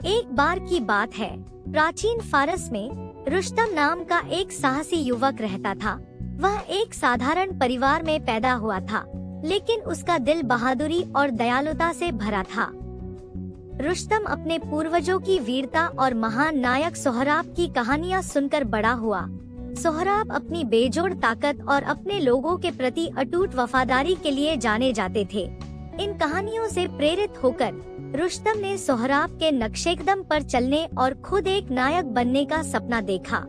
एक बार की बात है, प्राचीन फारस में रुस्तम नाम का एक साहसी युवक रहता था। वह एक साधारण परिवार में पैदा हुआ था, लेकिन उसका दिल बहादुरी और दयालुता से भरा था। रुस्तम अपने पूर्वजों की वीरता और महान नायक सोहराब की कहानियां सुनकर बड़ा हुआ। सोहराब अपनी बेजोड़ ताकत और अपने लोगों के प्रति अटूट वफादारी के लिए जाने जाते थे। इन कहानियों से प्रेरित होकर रुस्तम ने सोहराब के नक्शेकदम पर चलने और खुद एक नायक बनने का सपना देखा।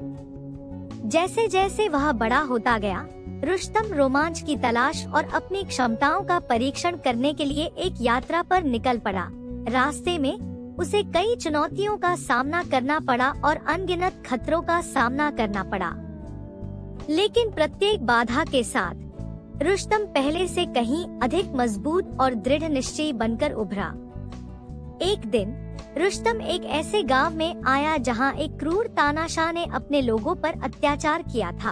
जैसे जैसे वह बड़ा होता गया, रुस्तम रोमांच की तलाश और अपनी क्षमताओं का परीक्षण करने के लिए एक यात्रा पर निकल पड़ा। रास्ते में उसे कई चुनौतियों का सामना करना पड़ा और अनगिनत खतरों का सामना करना पड़ा, लेकिन प्रत्येक बाधा के साथ रुस्तम पहले से कहीं अधिक मजबूत और दृढ़ निश्चयी बनकर उभरा। एक दिन रुस्तम एक ऐसे गांव में आया जहां एक क्रूर तानाशाह ने अपने लोगों पर अत्याचार किया था।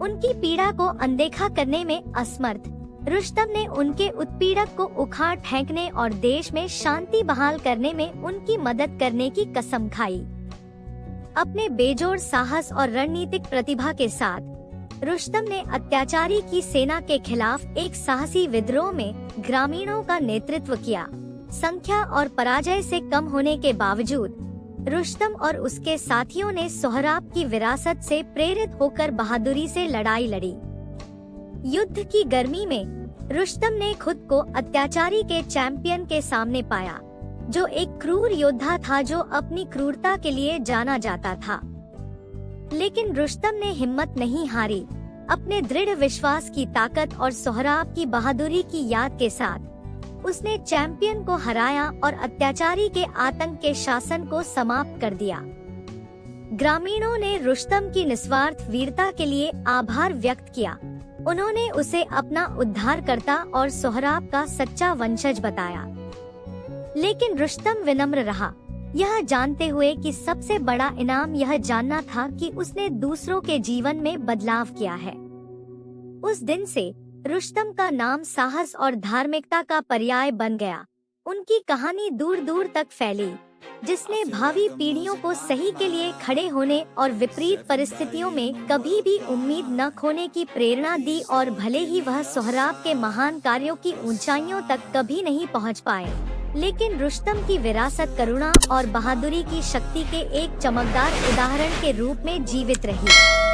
उनकी पीड़ा को अनदेखा करने में असमर्थ रुस्तम ने उनके उत्पीड़क को उखाड़ फेंकने और देश में शांति बहाल करने में उनकी मदद करने की कसम खाई। अपने बेजोड़ साहस और रणनीतिक प्रतिभा के साथ रुस्तम ने अत्याचारी की सेना के खिलाफ एक साहसी विद्रोह में ग्रामीणों का नेतृत्व किया। संख्या और पराजय से कम होने के बावजूद रुस्तम और उसके साथियों ने सोहराब की विरासत से प्रेरित होकर बहादुरी से लड़ाई लड़ी। युद्ध की गर्मी में रुस्तम ने खुद को अत्याचारी के चैंपियन के सामने पाया, जो एक क्रूर योद्धा था जो अपनी क्रूरता के लिए जाना जाता था। लेकिन रुस्तम ने हिम्मत नहीं हारी। अपने दृढ़ विश्वास की ताकत और सोहराब की बहादुरी की याद के साथ उसने चैंपियन को हराया और अत्याचारी के आतंक के शासन को समाप्त कर दिया। ग्रामीणों ने रुस्तम की निस्वार्थ वीरता के लिए आभार व्यक्त किया। उन्होंने उसे अपना उद्धारकर्ता और सोहराब का सच्चा वंशज बताया। लेकिन रुस्तम विनम्र रहा, यह जानते हुए कि सबसे बड़ा इनाम यह जानना था कि उसने दूसरों के जीवन में बदलाव किया है। उस दिन से रुस्तम का नाम साहस और धार्मिकता का पर्याय बन गया। उनकी कहानी दूर दूर तक फैली, जिसने भावी पीढ़ियों को सही के लिए खड़े होने और विपरीत परिस्थितियों में कभी भी उम्मीद न खोने की प्रेरणा दी। और भले ही वह सोहराब के महान कार्यों की ऊंचाइयों तक कभी नहीं पहुंच पाए, लेकिन रुस्तम की विरासत करुणा और बहादुरी की शक्ति के एक चमकदार उदाहरण के रूप में जीवित रही।